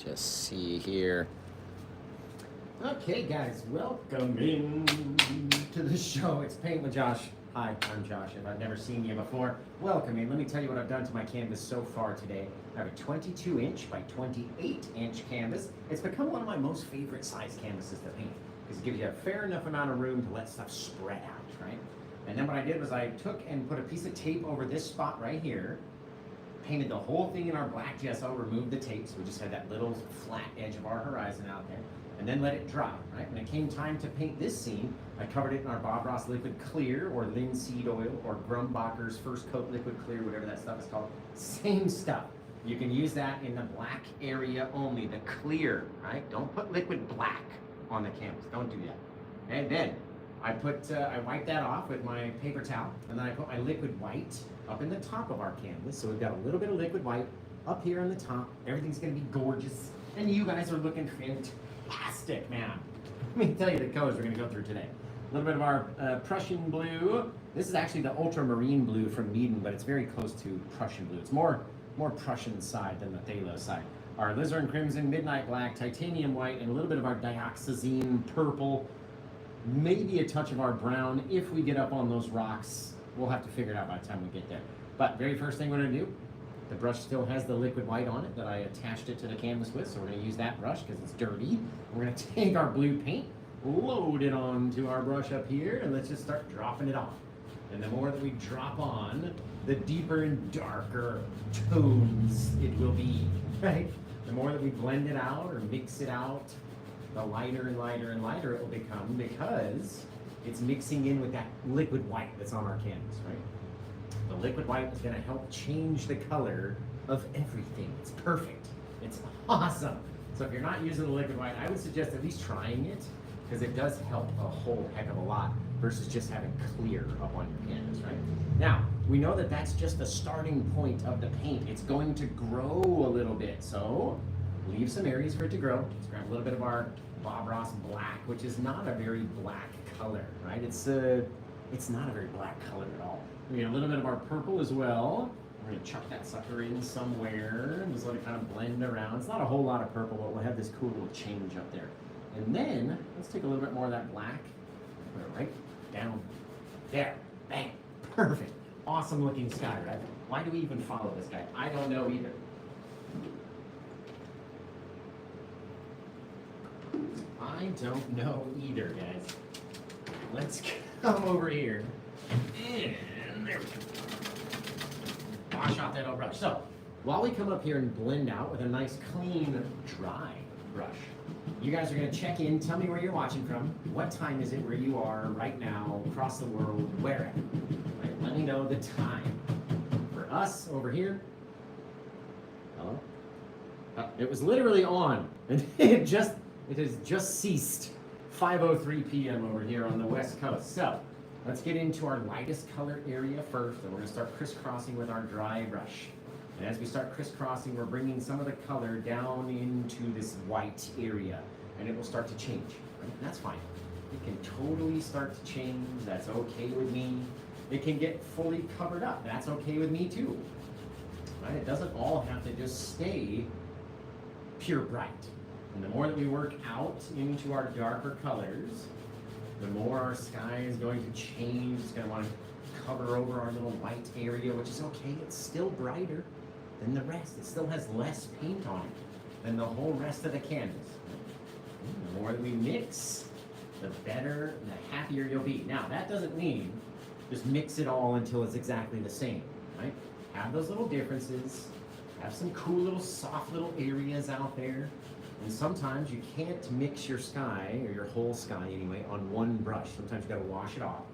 Just see here. Okay, guys, welcome in to the show. It's Paint with Josh. Hi, I'm Josh. If I've never seen you before, welcome in. Let me tell you what I've done to my canvas so far today. I have a 22-inch by 28-inch canvas. It's become one of my most favorite size canvases to paint because it gives you a fair enough amount of room to let stuff spread out, right? And then what I did was I took and put a piece of tape over this spot right here, painted the whole thing in our black gesso, removed the tape, so we just had that little flat edge of our horizon out there, and then let it dry, right? When it came time to paint this scene, I covered it in our Bob Ross liquid clear, or linseed oil, or Grumbacher's first coat liquid clear, whatever that stuff is called. Same stuff. You can use that in the black area only, the clear, right? Don't put liquid black on the canvas, don't do that. And then I wiped that off with my paper towel, and then I put my liquid white up in the top of our canvas. So we've got a little bit of liquid white up here on the top. Everything's gonna be gorgeous. And you guys are looking fantastic, man. Let me tell you the colors we're gonna go through today. A little bit of our Prussian blue. This is actually the ultramarine blue from Meaden, but it's very close to Prussian blue. It's more Prussian side than the Phthalo side. Our Alizarin crimson, midnight black, titanium white, and a little bit of our dioxazine purple. Maybe a touch of our brown. If we get up on those rocks, we'll have to figure it out by the time we get there. But very first thing we're gonna do, the brush still has the liquid white on it that I attached it to the canvas with, so we're gonna use that brush because it's dirty. We're gonna take our blue paint, load it onto our brush up here, and let's just start dropping it off. And the more that we drop on, the deeper and darker tones it will be, right? The more that we blend it out or mix it out, the lighter and lighter and lighter it will become because it's mixing in with that liquid white that's on our canvas, right? The liquid white is going to help change the color of everything. It's perfect. It's awesome. So if you're not using the liquid white, I would suggest at least trying it because it does help a whole heck of a lot versus just having clear up on your canvas, right? Now, we know that that's just the starting point of the paint. It's going to grow a little bit, so leave some areas for it to grow. Let's grab a little bit of our Bob Ross black, which is not a very black color, right? It's not a very black color at all. We get a little bit of our purple as well. We're gonna chuck that sucker in somewhere and just let it kind of blend around. It's not a whole lot of purple, but we'll have this cool little change up there. And then let's take a little bit more of that black, put it right down there. Bang, perfect. Awesome looking sky, right? Why do we even follow this guy? I don't know either. I don't know either, guys. Let's come over here. And there we go. Wash off that old brush. So, while we come up here and blend out with a nice, clean, dry brush, you guys are going to check in. Tell me where you're watching from. What time is it where you are right now, across the world, wherever. Right, let me know the time. For us, over here, hello? It was literally on. And it has just ceased. 5:03 p.m. over here on the West Coast. So let's get into our lightest color area first, and we're going to start crisscrossing with our dry brush. And as we start crisscrossing, we're bringing some of the color down into this white area, and it will start to change. Right? And that's fine. It can totally start to change. That's okay with me. It can get fully covered up. That's okay with me too. Right? It doesn't all have to just stay pure bright. And the more that we work out into our darker colors, the more our sky is going to change. It's going to want to cover over our little white area, which is okay. It's still brighter than the rest. It still has less paint on it than the whole rest of the canvas. And the more that we mix, the better, the happier you'll be. Now, that doesn't mean just mix it all until it's exactly the same, right? Have those little differences. Have some cool little soft little areas out there. And sometimes you can't mix your sky, or your whole sky anyway, on one brush. Sometimes you gotta wash it off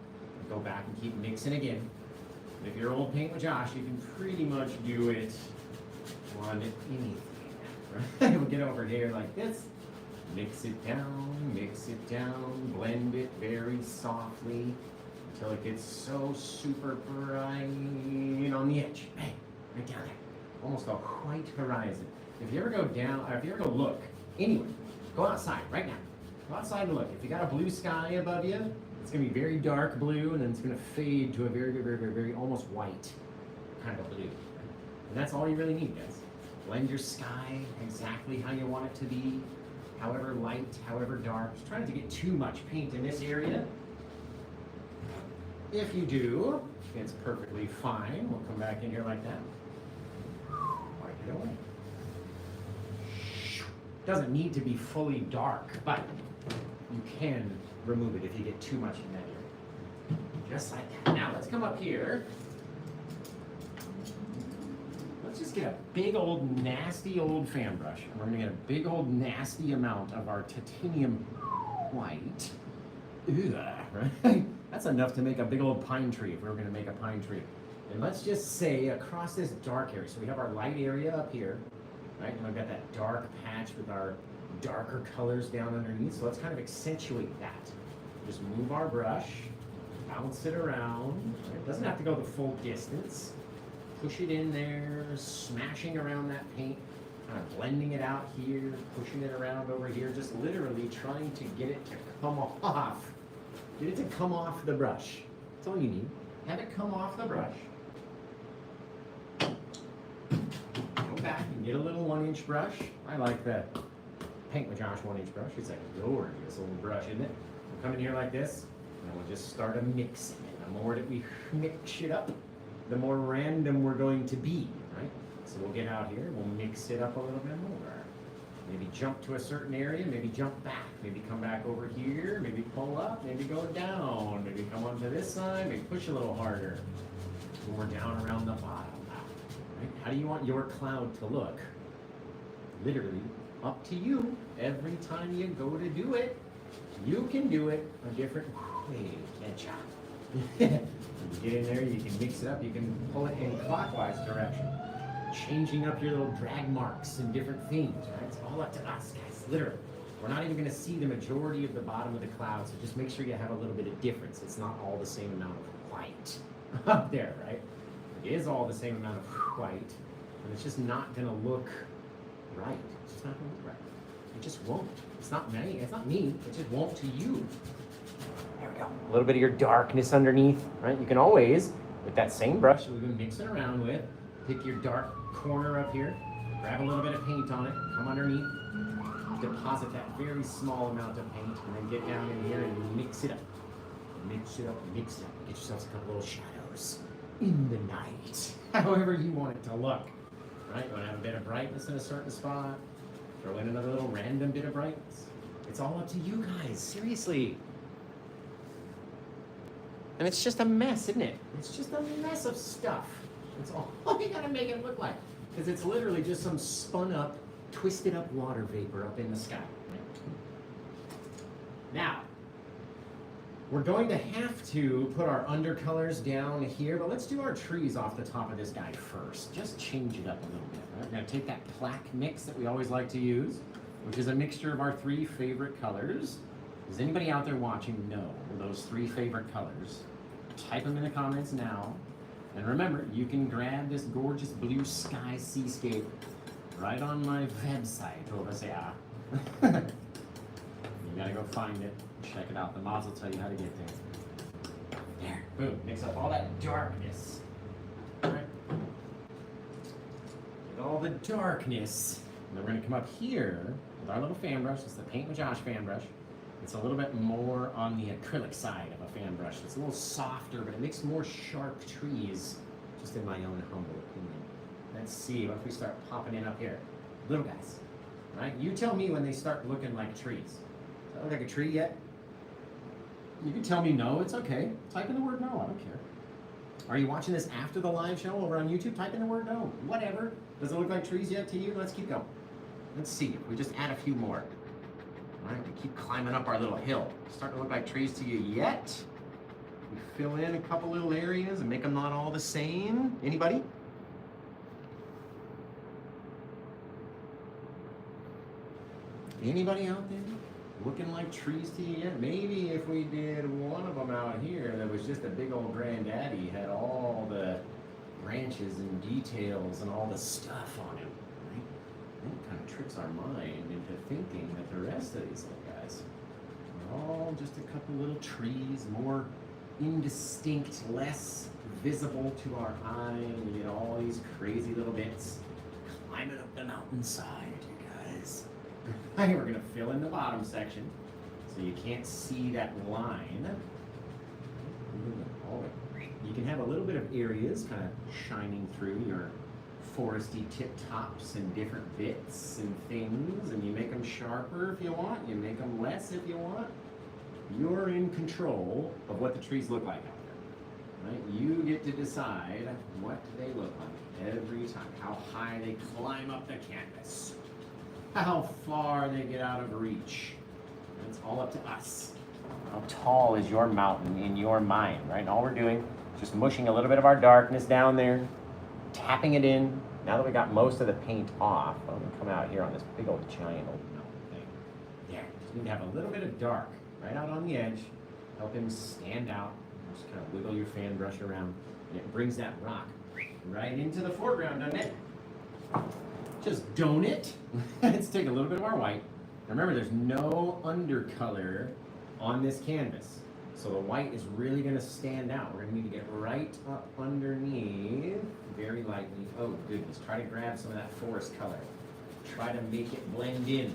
and go back and keep mixing again. And if you're old Paint with Josh, you can pretty much do it on anything. Right? We'll get over here like this. Mix it down, blend it very softly until it gets so super bright on the edge. Bang, right down there. Almost a white horizon. If you ever go down, or if you ever go look, anywhere, go outside right now. Go outside and look. If you got a blue sky above you, it's going to be very dark blue, and then it's going to fade to a very, very, very, very almost white kind of blue. And that's all you really need, guys. Blend your sky exactly how you want it to be, however light, however dark. Just try not to get too much paint in this area. If you do, it's perfectly fine. We'll come back in here like that. Wipe it away. Doesn't need to be fully dark, but you can remove it if you get too much in that area. Just like that. Now let's come up here. Let's just get a big old nasty old fan brush. And we're gonna get a big old nasty amount of our titanium white. Ugh, right? That's enough to make a big old pine tree if we were gonna make a pine tree. And let's just say across this dark area, so we have our light area up here, right? And we've got that dark patch with our darker colors down underneath. So let's kind of accentuate that. Just move our brush, bounce it around. It doesn't have to go the full distance. Push it in there, smashing around that paint, kind of blending it out here, pushing it around over here, just literally trying to get it to come off. Get it to come off the brush. That's all you need. Have it come off the brush. Go back and get a little 1-inch brush. I like the Paint with Josh 1-inch brush. It's like a gorgeous old brush, isn't it? We'll come in here like this, and we'll just start a mixing. And the more that we mix it up, the more random we're going to be, right? So we'll get out here, we'll mix it up a little bit more. Maybe jump to a certain area, maybe jump back, maybe come back over here, maybe pull up, maybe go down, maybe come onto this side, maybe push a little harder. When we're down around the bottom now, right? How do you want your cloud to look? Literally up to you. Every time you go to do it, you can do it a different way, can't you? You get in there, you can mix it up, you can pull it in clockwise direction. Changing up your little drag marks and different themes, right? It's all up to us, guys, literally. We're not even gonna see the majority of the bottom of the cloud, so just make sure you have a little bit of difference. It's not all the same amount of white up there, right? It is all the same amount of white, and it's just not gonna look right. It's just not gonna look right. It just won't. It's not me, it just won't to you. There we go. A little bit of your darkness underneath, right? You can always, with that same brush that we've been mixing around with, pick your dark corner up here, grab a little bit of paint on it, come underneath, deposit that very small amount of paint, and then get down in here and mix it up. Mix it up, mix it up. Get yourselves a couple little shadows in the night, however you want it to look. Right? You want to have a bit of brightness in a certain spot, throw in another little random bit of brightness. It's all up to you guys, seriously. And it's just a mess, isn't it? It's just a mess of stuff. That's all you gotta make it look like. Because it's literally just some spun up, twisted up water vapor up in the sky. Now, we're going to have to put our undercolors down here, but let's do our trees off the top of this guy first. Just change it up a little bit, right? We're gonna take that plaque mix that we always like to use, which is a mixture of our 3 favorite colors. Does anybody out there watching know those 3 favorite colors? Type them in the comments now. And remember, you can grab this gorgeous blue sky seascape right on my website over there. You gotta go find it, check it out. The mods will tell you how to get there. There, boom, mix up all that darkness. All right. Get all the darkness. And then we're gonna come up here with our little fan brush. It's the Paint with Josh fan brush. It's a little bit more on the acrylic side of a fan brush. It's a little softer, but it makes more sharp trees, just in my own humble opinion. Let's see, what if we start popping in up here? Little guys, right? You tell me when they start looking like trees. Does that look like a tree yet? You can tell me no, it's okay. Type in the word no, I don't care. Are you watching this after the live show over on YouTube? Type in the word no, whatever. Does it look like trees yet to you? Let's keep going. Let's see if we just add a few more. All right, we keep climbing up our little hill. Starting to look like trees to you yet? We fill in a couple little areas and make them not all the same. Anybody? Anybody out there looking like trees to you yet? Maybe if we did one of them out here that was just a big old granddaddy, had all the branches and details and all the stuff on him. It kind of tricks our mind into thinking that the rest of these little guys are all just a couple little trees, more indistinct, less visible to our eye. We get all these crazy little bits climbing up the mountainside, you guys. We're gonna fill in the bottom section so you can't see that line. You can have a little bit of areas kind of shining through your foresty tip tops and different bits and things, and you make them sharper if you want, you make them less if you want. You're in control of what the trees look like out there, right? You get to decide what they look like every time, how high they climb up the canvas, how far they get out of reach. It's all up to us. How tall is your mountain in your mind, right? And all we're doing is just mushing a little bit of our darkness down there, tapping it in. Now that we got most of the paint off, I'm gonna come out here on this big old giant old mountain thing. Yeah, just need to have a little bit of dark right out on the edge, help him stand out. Just kind of wiggle your fan brush around, and it brings that rock right into the foreground, doesn't it? Just don't it? Let's take a little bit of our white. Remember, there's no undercolor on this canvas, so the white is really going to stand out. We're going to need to get right up underneath, very lightly. Oh goodness, try to grab some of that forest color. Try to make it blend in,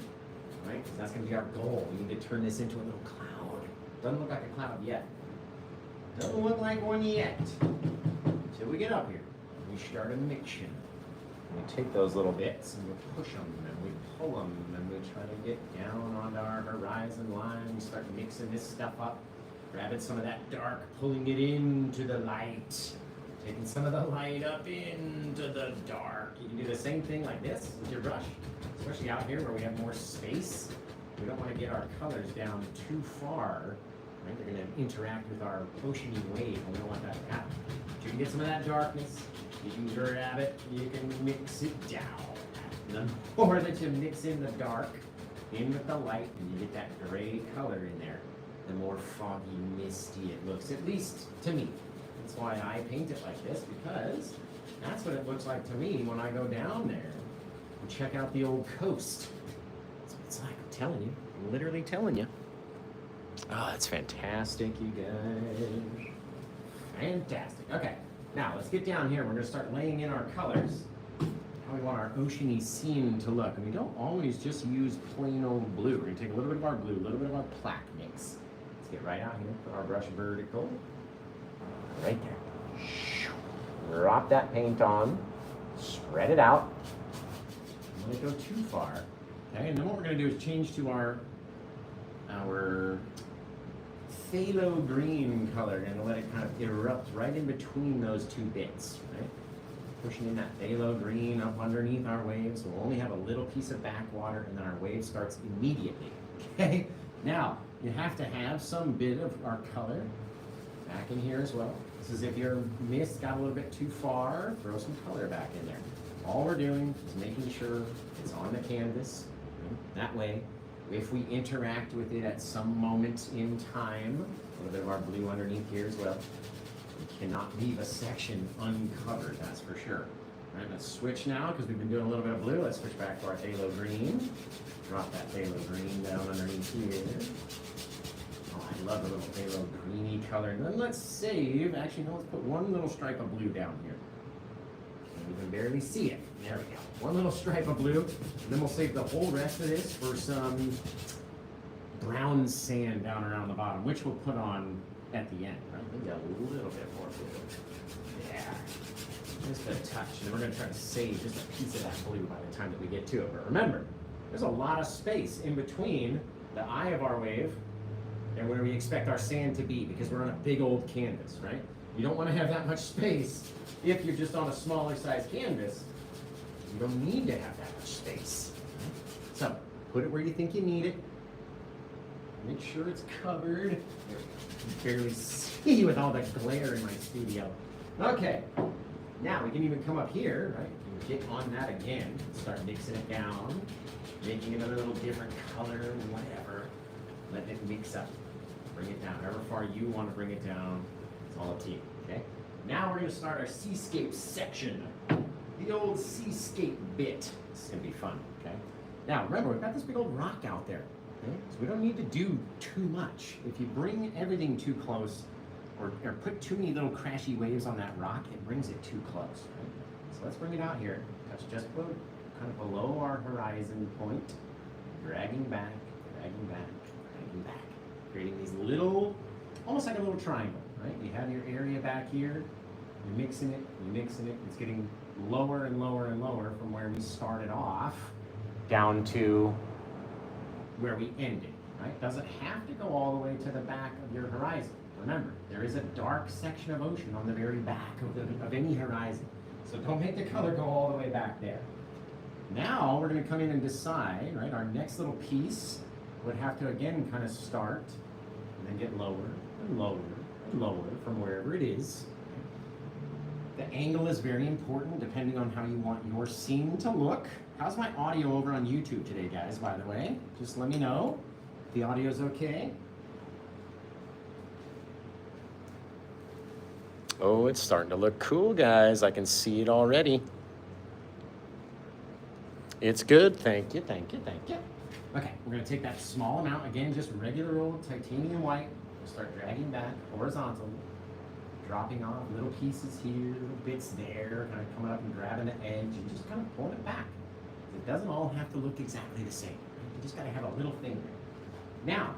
right? Because that's going to be our goal. We need to turn this into a little cloud. Doesn't look like a cloud yet. Doesn't look like one yet. Until we get up here, we start a mixing. We take those little bits and we push them and we pull them and we try to get down onto our horizon line. We start mixing this stuff up, grabbing some of that dark, pulling it into the light, taking some of the light up into the dark. You can do the same thing like this with your brush, especially out here where we have more space. We don't want to get our colors down too far, right? They're going to interact with our oceany wave and we don't want that to happen. But you can get some of that darkness. You can grab it, you can mix it down. The more that you mix in the dark, in with the light, and you get that gray color in there, the more foggy, misty it looks, at least to me. That's why I paint it like this, because that's what it looks like to me when I go down there and check out the old coast. That's what it's like, I'm telling you, I'm literally telling you. Oh, that's fantastic, you guys. Fantastic, okay. Now, let's get down here. We're going to start laying in our colors, how we want our oceany scene to look. And we don't always just use plain old blue. We're going to take a little bit of our blue, a little bit of our black mix. Let's get right out here, put our brush vertical, right there. Drop that paint on, spread it out. Don't let it go too far. Okay, and then what we're going to do is change to our phthalo green color and let it kind of erupt right in between those two bits, right? Pushing in that phthalo green up underneath our waves. We'll only have a little piece of backwater and then our wave starts immediately, okay? Now, you have to have some bit of our color back in here as well. This is if your mist got a little bit too far, throw some color back in there. All we're doing is making sure it's on the canvas. That way, if we interact with it at some moment in time, a little bit of our blue underneath here as well, we cannot leave a section uncovered, that's for sure. All right, let's switch now, because we've been doing a little bit of blue. Let's switch back to our phthalo green. Drop that phthalo green down underneath here. Oh, I love the little phthalo greeny color. And then let's save, actually no, let's put one little stripe of blue down here. You can barely see it. There we go. One little stripe of blue, and then we'll save the whole rest of this for some brown sand down around the bottom, which we'll put on at the end, right? Maybe a little bit more blue. Yeah. Just a touch. And then we're going to try to save just a piece of that blue by the time that we get to it. But remember, there's a lot of space in between the eye of our wave and where we expect our sand to be, because we're on a big old canvas, right? You don't want to have that much space if you're just on a smaller size canvas. You don't need to have that much space. So, put it where you think you need it. Make sure it's covered. You can barely see with all the glare in my studio. Okay, now we can even come up here, right? And get on that again. Start mixing it down, making it a little different color, whatever. Let it mix up. Bring it down. However far you want to bring it down, it's all up to you. Okay? Now we're going to start our Seascape section. The old Seascape bit. This is going to be fun, okay? Now, remember, we've got this big old rock out there, okay? So we don't need to do too much. If you bring everything too close or put too many little crashy waves on that rock, it brings it too close, right? So let's bring it out here. Touch just below kind of below our horizon point, dragging back, dragging back, dragging back, creating these little, almost like a little triangle, right? You have your area back here, you're mixing it, it's getting lower and lower and lower from where we started off down to where we ended, right? Doesn't have to go all the way to the back of your horizon. Remember, there is a dark section of ocean on the very back of any horizon. So don't make the color go all the way back there. Now we're going to come in and decide, right? Our next little piece would have to again kind of start and then get lower and lower and lower from wherever it is. The angle is very important depending on how you want your scene to look. How's my audio over on YouTube today, guys, by the way? Just let me know if the audio's okay. Oh, it's starting to look cool, guys. I can see it already. It's good. Thank you, thank you, thank you. Okay, we're going to take that small amount, again, just regular old titanium white. We'll start dragging back horizontally, dropping off little pieces here, little bits there, kind of coming up and grabbing the edge and just kind of pulling it back. It doesn't all have to look exactly the same. You just got to have a little thing there. Now,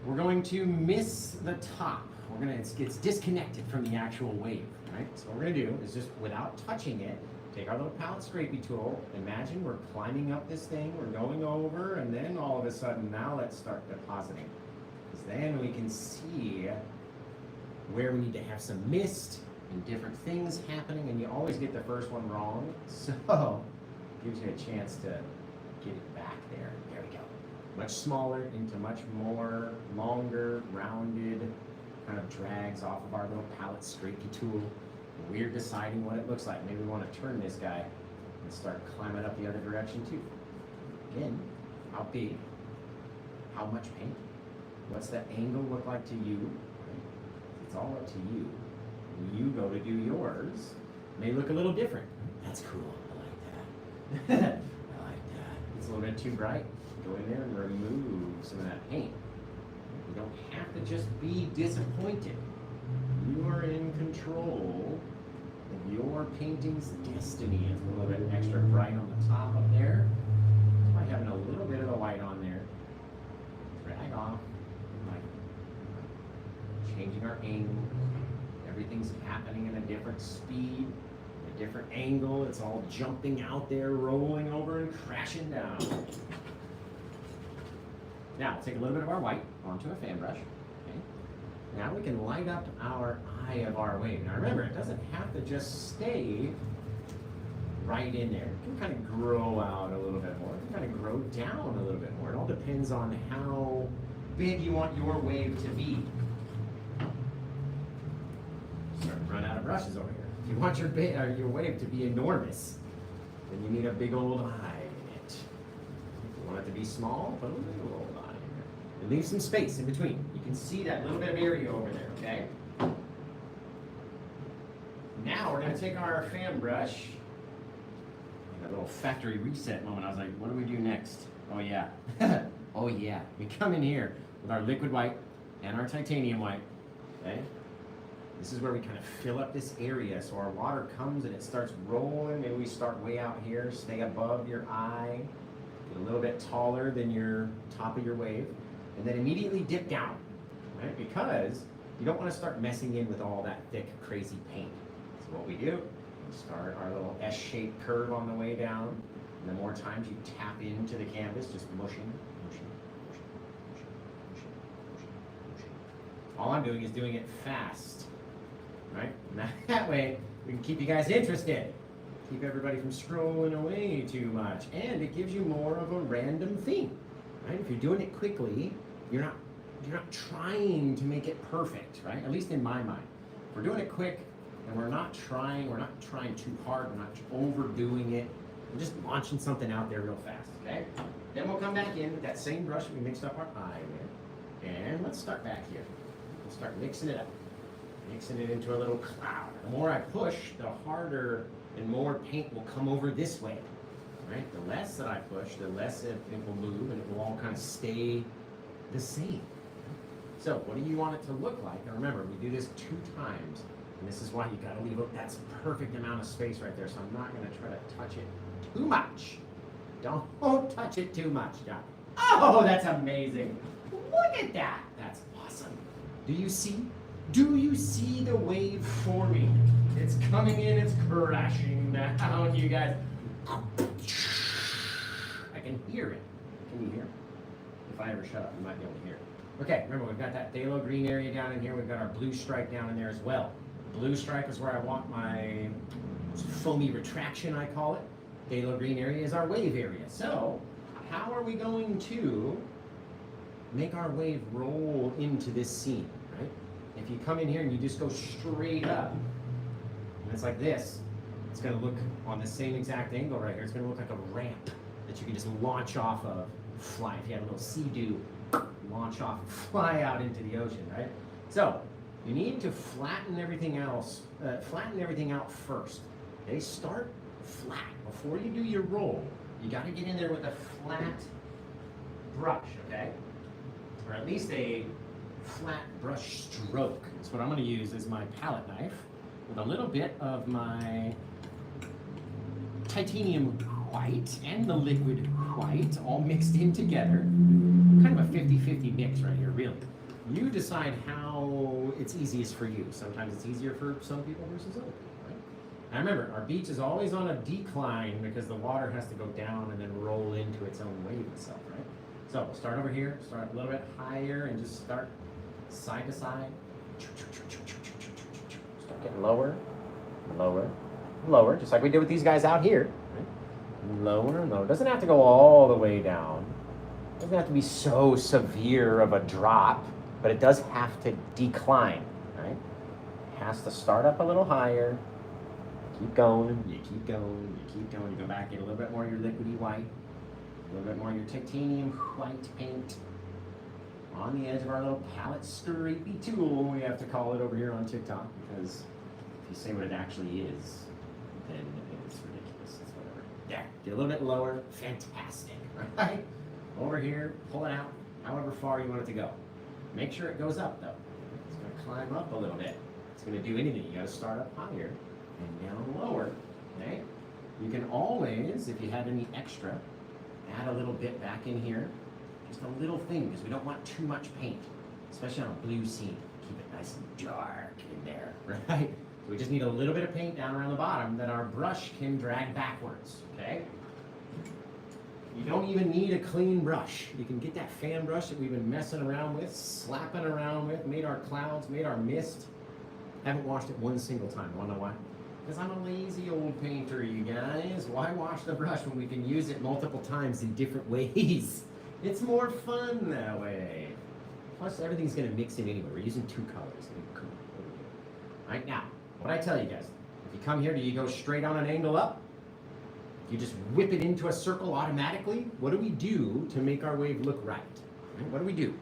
we're going to miss the top. It's disconnected from the actual wave, right? So what we're gonna do is just, without touching it, take our little palette scrapey tool. Imagine we're climbing up this thing, we're going over, and then all of a sudden, now let's start depositing. Because then we can see where we need to have some mist and different things happening, and you always get the first one wrong. So, it gives you a chance to get it back there. There we go. Much smaller into much more longer, rounded, kind of drags off of our little palette scrapey tool. We're deciding what it looks like. Maybe we want to turn this guy and start climbing up the other direction too. Again, how big? How much paint? What's that angle look like to you? It's all up to you. When you go to do yours, it may look a little different. That's cool. I like that. I like that. It's a little bit too bright. Go in there and remove some of that paint. You don't have to just be disappointed. You are in control of your painting's destiny. It's a little bit extra bright on the top up there. By having a little bit of the white on there. Drag off. Like changing our angle. Everything's happening at a different speed, a different angle. It's all jumping out there, rolling over and crashing down. Now, take a little bit of our white onto a fan brush. Okay. Now we can light up our eye of our wave. Now remember, it doesn't have to just stay right in there. It can kind of grow out a little bit more. It can kind of grow down a little bit more. It all depends on how big you want your wave to be. Starting to run out of brushes over here. If you want your wave to be enormous, then you need a big old eye in it. If you want it to be small, put a little old eye. And leave some space in between. You can see that little bit of area over there, okay? Now we're going to take our fan brush. That little factory reset moment. I was like, what do we do next? Oh yeah. Oh yeah. We come in here with our liquid white and our titanium white, okay? This is where we kind of fill up this area. So our water comes and it starts rolling. Maybe we start way out here, stay above your eye, get a little bit taller than your top of your wave. And then immediately dip down, right? Because you don't want to start messing in with all that thick, crazy paint. So what we do, we start our little S-shaped curve on the way down. And the more times you tap into the canvas, just mushing, mushing, mushing, mushing, mushing, mushing, mushing. All I'm doing is doing it fast, right? And that way, we can keep you guys interested. Keep everybody from scrolling away too much. And it gives you more of a random theme. Right? If you're doing it quickly, you're not trying to make it perfect, right? At least in my mind. If we're doing it quick and we're not trying too hard, we're not overdoing it. We're just launching something out there real fast, okay? Then we'll come back in with that same brush we mixed up our eye with. And let's start back here. We'll start mixing it up. Mixing it into a little cloud. The more I push, the harder and more paint will come over this way. Right? The less that I push, the less it will move, and it will all kind of stay the same. So what do you want it to look like? Now remember, we do this 2 times, and this is why you got to leave that perfect amount of space right there. So I'm not going to try to touch it too much. Don't touch it too much, John. Oh, that's amazing. Look at that. That's awesome. Do you see? Do you see the wave forming? It's coming in, it's crashing down, you guys. I can hear it. Can you hear it? If I ever shut up, you might be able to hear it. Okay, remember we've got that phthalo green area down in here. We've got our blue stripe down in there as well. Blue stripe is where I want my foamy retraction, I call it. Phthalo green area is our wave area. So, how are we going to make our wave roll into this scene, right? If you come in here and you just go straight up, and it's like this, it's going to look on the same exact angle right here. It's going to look like a ramp that you can just launch off of, fly. If you have a little sea-doo, launch off and fly out into the ocean, right? So, you need to flatten everything else, flatten everything out first. Okay, start flat. Before you do your roll, you got to get in there with a flat brush, okay? Or at least a flat brush stroke. So what I'm going to use is my palette knife with a little bit of my titanium white and the liquid white all mixed in together. Kind of a 50-50 mix right here, really. You decide how it's easiest for you. Sometimes it's easier for some people versus other people, right? Now remember, our beach is always on a decline because the water has to go down and then roll into its own wave itself, right? So we'll start over here, start a little bit higher and just start side to side. Start getting lower, lower, lower, just like we did with these guys out here. Right? Lower and lower. Doesn't have to go all the way down. Doesn't have to be so severe of a drop, but it does have to decline, right? It has to start up a little higher. Keep going, you keep going, you keep going. You go back, get a little bit more of your liquidy white, a little bit more of your titanium white paint on the edge of our little palette scrapey tool, we have to call it over here on TikTok, because if you say what it actually is, then it's ridiculous. It's whatever. Yeah, get a little bit lower. Fantastic, right? Over here, pull it out, however far you want it to go. Make sure it goes up, though. It's going to climb up a little bit. It's going to do anything. You got to start up higher and down lower, okay? You can always, if you have any extra, add a little bit back in here. Just a little thing, because we don't want too much paint, especially on a blue scene. Keep it nice and dark in there, right? So we just need a little bit of paint down around the bottom that our brush can drag backwards, okay? You don't even need a clean brush. You can get that fan brush that we've been messing around with, slapping around with, made our clouds, made our mist. Haven't washed it one single time. Wanna know why? Because I'm a lazy old painter, you guys. Why wash the brush when we can use it multiple times in different ways? It's more fun that way. Plus, everything's gonna mix in anyway. We're using two colors. Cool. Right now, what I tell you guys, if you come here, do you go straight on an angle up? You just whip it into a circle automatically? What do we do to make our wave look right? What do we do?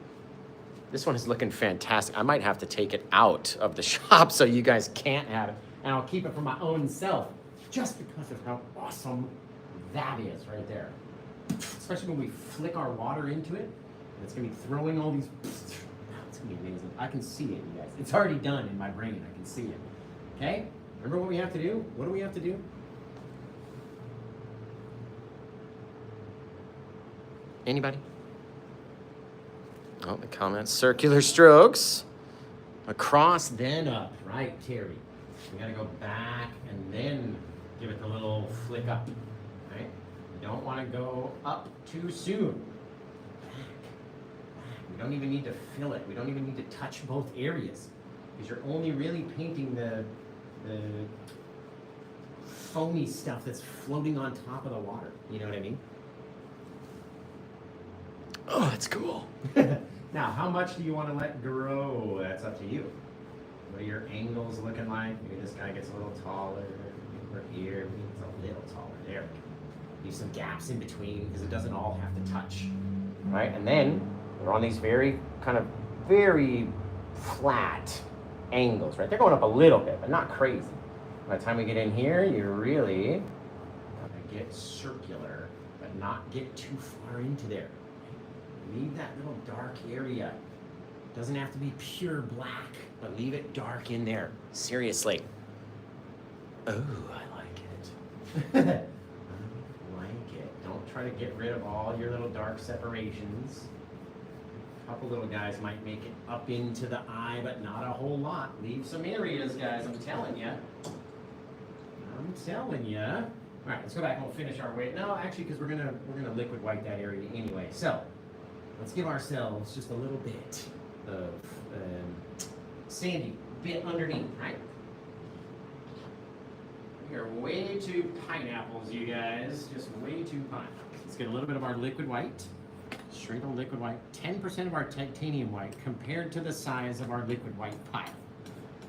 This one is looking fantastic. I might have to take it out of the shop so you guys can't have it. And I'll keep it for my own self, just because of how awesome that is right there. Especially when we flick our water into it, and it's gonna be throwing all these, it's gonna be amazing. I can see it, you guys. It's already done in my brain, I can see it. Okay, remember what we have to do? What do we have to do? Anybody? Oh, the comments, circular strokes. Across, then up, right, Terry? We gotta go back and then give it the little flick up, right? You don't wanna go up too soon. Back. We don't even need to fill it. We don't even need to touch both areas, because you're only really painting the foamy stuff that's floating on top of the water. You know what I mean? Oh, that's cool. Now, how much do you want to let grow? That's up to you. What are your angles looking like? Maybe this guy gets a little taller. Over here, maybe it's a little taller. There. Leave some gaps in between, because it doesn't all have to touch. Right? And then we're on these very flat angles, right? They're going up a little bit, but not crazy. By the time we get in here, you're really gonna get circular, but not get too far into there. Leave that little dark area. Doesn't have to be pure black, but leave it dark in there. Seriously. Oh, I like it. try to get rid of all your little dark separations. A couple little guys might make it up into the eye, but not a whole lot. Leave some areas, guys, I'm telling you. I'm telling you. All right, let's go back and we'll finish our weight. No, actually, because we're gonna liquid white that area anyway. So let's give ourselves just a little bit of sandy bit underneath, right? You're way too pineapples, you guys. Just way too pineapples. Let's get a little bit of our liquid white. Straight on liquid white. 10% of our titanium white compared to the size of our liquid white pile.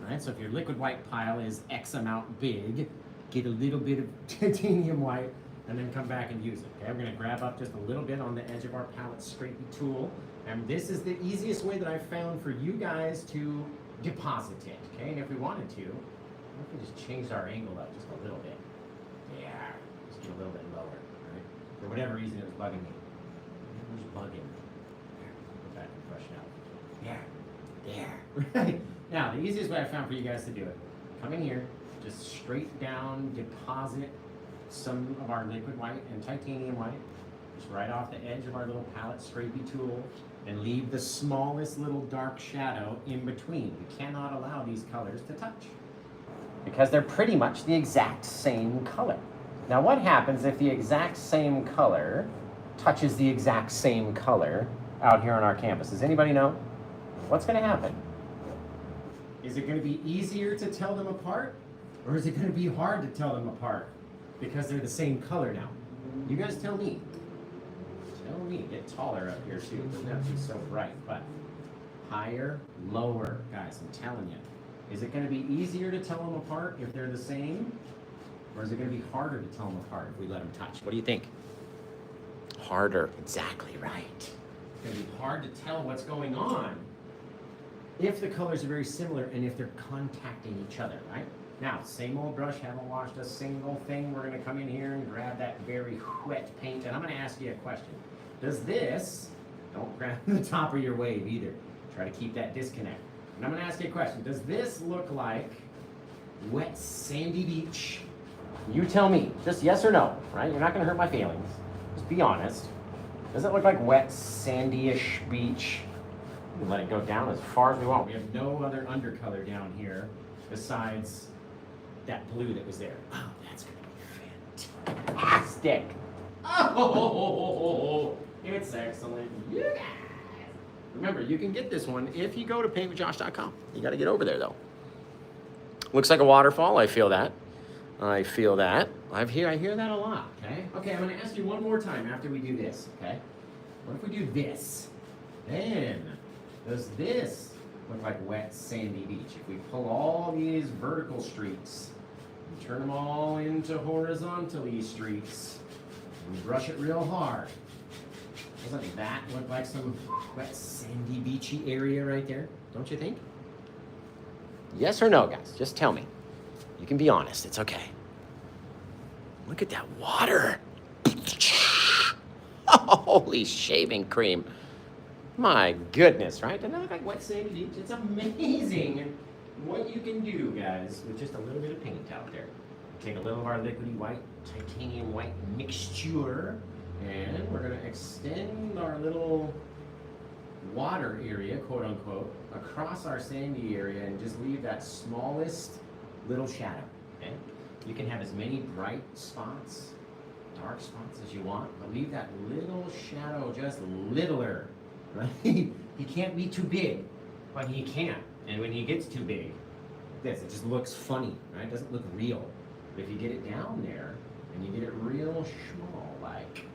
All right, so if your liquid white pile is X amount big, get a little bit of titanium white and then come back and use it. Okay, we're gonna grab up just a little bit on the edge of our palette scrapey tool. And this is the easiest way that I've found for you guys to deposit it. Okay, and if we wanted to, we can just change our angle up just a little bit. Yeah, just get a little bit lower, right? For whatever reason, it was bugging me. It was bugging me. Go back and brush it out. Yeah, right. Now, the easiest way I found for you guys to do it, come in here, just straight down, deposit some of our liquid white and titanium white, just right off the edge of our little palette scrapey tool, and leave the smallest little dark shadow in between. You cannot allow these colors to touch, because they're pretty much the exact same color. Now what happens if the exact same color touches the exact same color out here on our canvas? Does anybody know? What's gonna happen? Is it gonna be easier to tell them apart? Or is it gonna be hard to tell them apart? Because they're the same color now. You guys tell me. Tell me, get taller up here too. It doesn't have to be so bright, but higher, lower, guys, I'm telling you. Is it going to be easier to tell them apart if they're the same? Or is it going to be harder to tell them apart if we let them touch? What do you think? Harder, exactly right. It's going to be hard to tell what's going on if the colors are very similar and if they're contacting each other, right? Now, same old brush, haven't washed a single thing. We're going to come in here and grab that very wet paint, and I'm going to ask you a question. Does this, don't grab the top of your wave either. Try to keep that disconnect. And I'm going to ask you a question. Does this look like wet sandy beach? You tell me, just yes or no, right? You're not going to hurt my feelings. Just be honest. Does it look like wet sandy-ish beach? We can let it go down as far as we want. We have no other undercolor down here besides that blue that was there. Oh, that's going to be fantastic. Oh, it's excellent. You guys. Remember, you can get this one if you go to paintwithjosh.com. You got to get over there, though. Looks like a waterfall. I feel that. I feel that. I hear that a lot, okay? Okay, I'm going to ask you one more time after we do this, okay? What if we do this? Then, does this look like wet, sandy beach? If we pull all these vertical streaks and turn them all into horizontally streaks and brush it real hard, doesn't that look like some wet, sandy, beachy area right there? Don't you think? Yes or no, guys? Just tell me. You can be honest. It's okay. Look at that water. Holy shaving cream. My goodness, right? Doesn't that look like wet, sandy beach? It's amazing what you can do, guys, with just a little bit of paint out there. Take a little of our liquidy white, titanium white mixture, and we're going to extend our little water area, quote unquote, across our sandy area and just leave that smallest little shadow. Okay? You can have as many bright spots, dark spots as you want, but leave that little shadow just littler. Right? He can't be too big, but he can. And when he gets too big, it just looks funny, right? It doesn't look real. But if you get it down there and you get it real small, like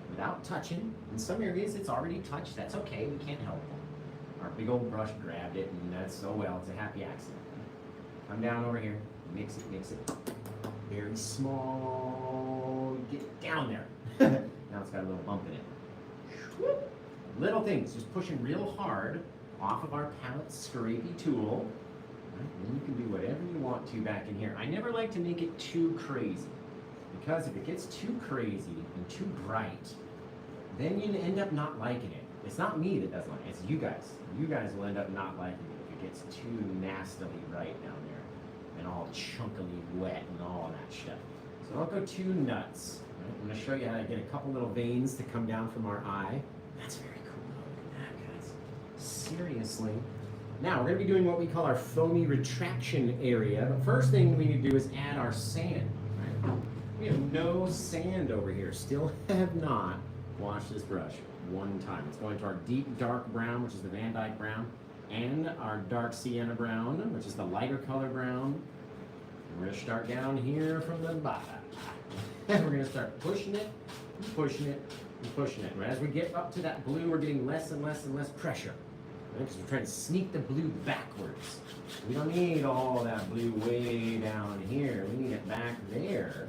without touching, in some areas it's already touched. That's okay. We can't help it. Our big old brush grabbed it, and that's so well. It's a happy accident. Come down over here, mix it. Very small. Get it down there. Now it's got a little bump in it. Whoop. Little things, just pushing real hard off of our palette scrapey tool. Right? Then you can do whatever you want to back in here. I never like to make it too crazy, because if it gets too crazy and too bright, then you end up not liking it. It's not me that doesn't like it, it's you guys. You guys will end up not liking it if it gets too nastily bright down there and all chunkily wet and all that stuff. So don't go too nuts, Right, I'm going to show you how to get a couple little veins to come down from our eye. That's very cool. Look at that, guys. Seriously. Now, we're going to be doing what we call our foamy retraction area. The first thing we need to do is add our sand. Right? We have no sand over here. Still have not washed this brush one time. It's going to our deep dark brown, which is the Van Dyke brown, and our dark Sienna brown, which is the lighter color brown. And we're going to start down here from the bottom. And we're going to start pushing it, and pushing it, and pushing it. And as we get up to that blue, we're getting less and less and less pressure. Because we're trying to sneak the blue backwards. We don't need all that blue way down here. We need it back there.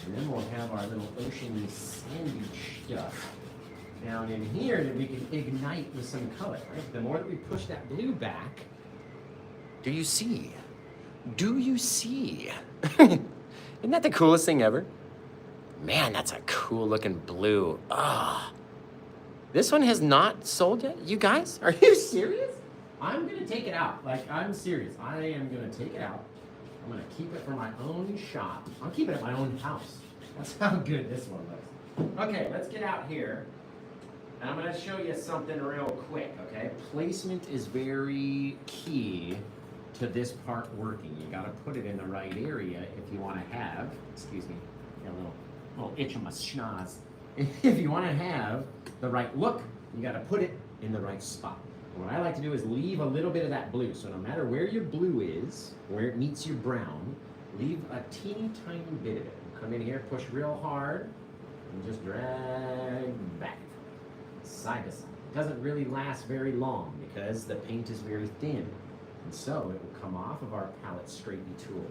And then we'll have our little oceany sandy stuff down in here that we can ignite with some color, right? The more that we push that blue back, do you see? Do you see? Isn't that the coolest thing ever? Man, that's a cool looking blue. Ah. This one has not sold yet? You guys, are you serious? I'm gonna take it out. Like, I'm serious. I am gonna take it out. I'm gonna keep it for my own shop. I'll keep it at my own house. That's how good this one looks. Okay, let's get out here. And I'm gonna show you something real quick, okay? Placement is very key to this part working. You gotta put it in the right area if you wanna have, excuse me, got a little itch on my schnoz. If you wanna have the right look, you gotta put it in the right spot. And what I like to do is leave a little bit of that blue. So no matter where your blue is, where it meets your brown, leave a teeny tiny bit of it. Come in here, push real hard, and just drag back, side to side. It doesn't really last very long because the paint is very thin. And so it will come off of our palette straightening tool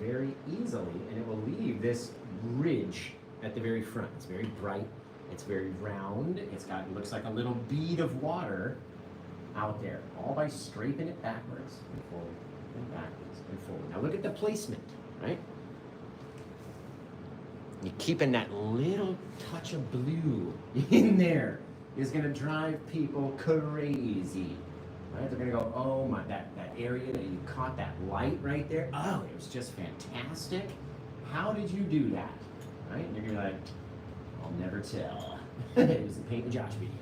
very easily, and it will leave this ridge at the very front. It's very bright, it's very round, it looks like a little bead of water out there, all by scraping it backwards and forward and backwards and forward. Now look at the placement, right? You're keeping that little touch of blue in there is gonna drive people crazy. Right? They're gonna go, oh my, that area that you caught that light right there, oh, it was just fantastic. How did you do that? Right? And you're gonna be like, I'll never tell. It was the Paint with Josh video.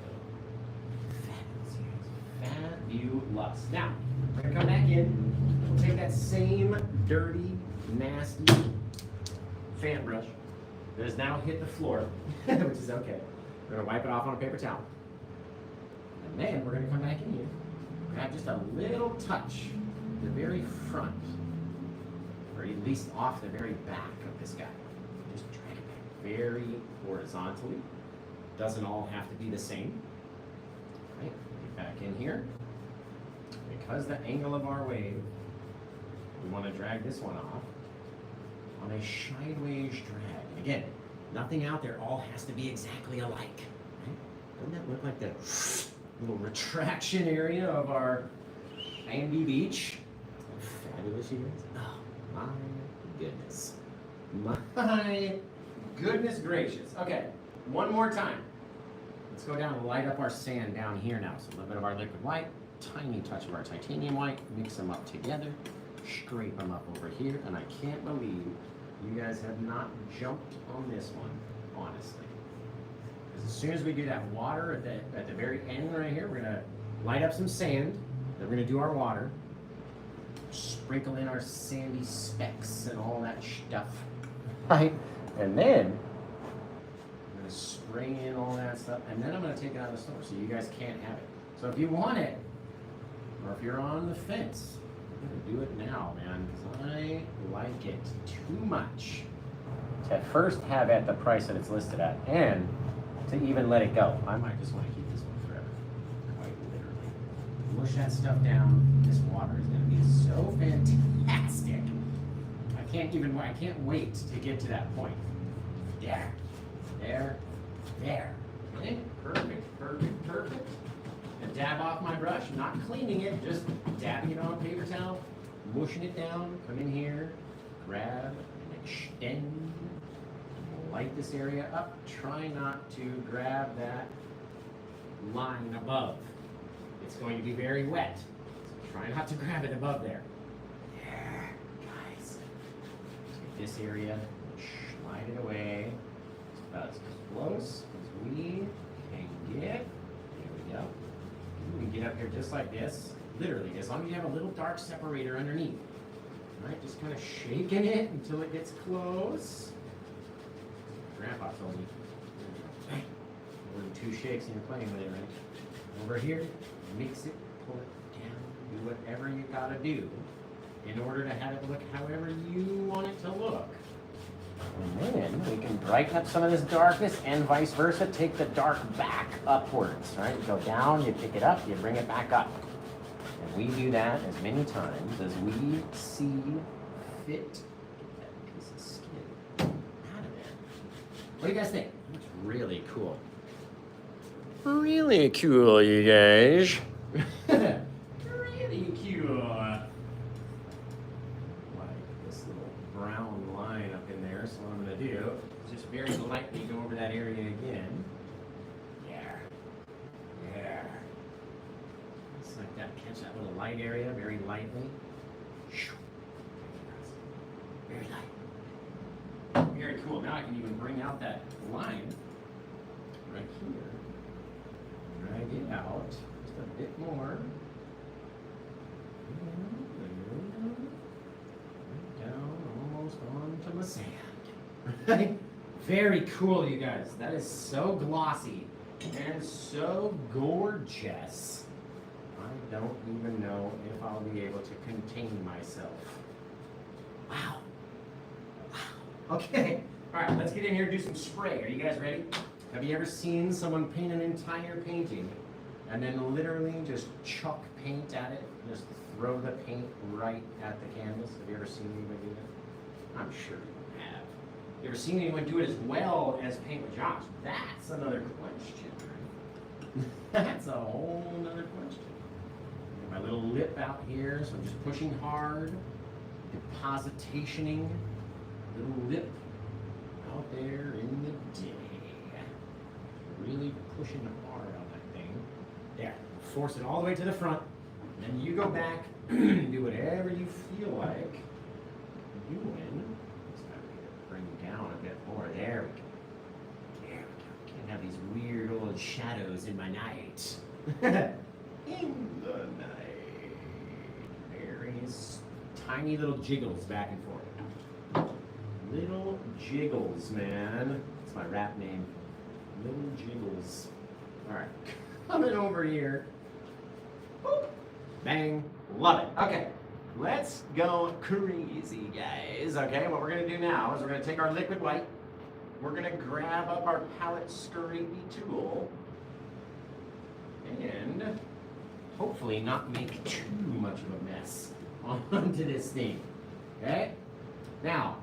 Fabulous. Now, we're gonna come back in. We'll take that same dirty, nasty fan brush that has now hit the floor, which is okay. We're gonna wipe it off on a paper towel. And then we're gonna come back in here, grab just a little touch, the very front, or at least off the very back of this guy. Just drag it back very horizontally. Doesn't all have to be the same. Right, get back in here. Because the angle of our wave, we want to drag this one off on a sideways drag. And again, nothing out there all has to be exactly alike. Right? Doesn't that look like the little retraction area of our sandy beach? Fabulous, you guys. Oh, my goodness. My goodness gracious. Okay, one more time. Let's go down and light up our sand down here now. So a little bit of our liquid white, tiny touch of our titanium white, mix them up together, scrape them up over here, and I can't believe you guys have not jumped on this one, honestly. Because as soon as we do that water at the very end right here, we're gonna light up some sand, then we're gonna do our water, sprinkle in our sandy specks and all that stuff, right? And then I'm gonna spray in all that stuff, and then I'm gonna take it out of the store so you guys can't have it. So if you want it, or if you're on the fence, I'm gonna do it now, man, because I like it too much to at first have at the price that it's listed at, and to even let it go. I might just want to keep this one forever, quite literally. Mush that stuff down. This water is gonna be so fantastic. I can't wait to get to that point. There. Okay, perfect. And dab off my brush, not cleaning it, just dabbing it on a paper towel, mushing it down, come in here, grab and extend, light this area up. Try not to grab that line above. It's going to be very wet, so try not to grab it above there. There, guys. Take this area, slide it away, about as close as we can get. There we go. We can get up here just like this. Literally, as long as you have a little dark separator underneath. All right, just kind of shaking it until it gets close. Grandpa told me. Bang. More than 2 shakes and you're playing with it, right? Over here, mix it, pull it down, do whatever you gotta do in order to have it look however you want it to look. And then we can brighten up some of this darkness and vice versa. Take the dark back upwards, right? You go down, you pick it up, you bring it back up. And we do that as many times as we see fit. Get that piece of skin out of there. What do you guys think? It's really cool. Really cool, you guys. Really cool. Brown line up in there, so what I'm going to do is just very lightly go over that area again. There. Just like that. Catch that little light area very lightly. Very light. Very cool. Now I can even bring out that line right here. Drag it out just a bit more. Onto my sand. Right? Very cool, you guys. That is so glossy and so gorgeous. I don't even know if I'll be able to contain myself. Wow. Okay. All right, let's get in here and do some spray. Are you guys ready? Have you ever seen someone paint an entire painting and then literally just chuck paint at it? Just throw the paint right at the canvas? Have you ever seen anybody do that? I'm sure you have. You ever seen anyone do it as well as Paint with Josh? That's another question. That's a whole nother question. Got my little lip out here, so I'm just pushing hard, depositationing little lip out there in the day. Really pushing hard on that thing. There, force it all the way to the front. Then you go back, do whatever you feel like doing. Bring down a bit more. There we go. There we go. Can't have these weird old shadows in my night. In the night. Various tiny little jiggles back and forth. Little jiggles, man. That's my rap name. Little jiggles. Alright. Coming over here. Boop. Bang. Love it. Okay. Let's go crazy, guys. Okay, what we're going to do now is we're going to take our liquid white. We're going to grab up our palette scrapey tool. And hopefully not make too much of a mess onto this thing. Okay? Now,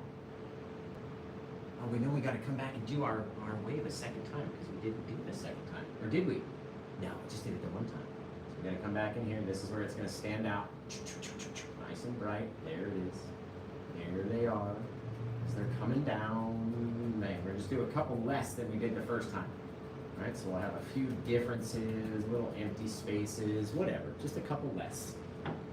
we know we got to come back and do our wave a second time because we didn't do it the second time. Or did we? No, we just did it the one time. So we got to come back in here. This is where it's going to stand out. Nice and bright. There it is. There they are. As they're coming down. We're going to just do a couple less than we did the first time. All right, so we'll have a few differences, little empty spaces, whatever. Just a couple less.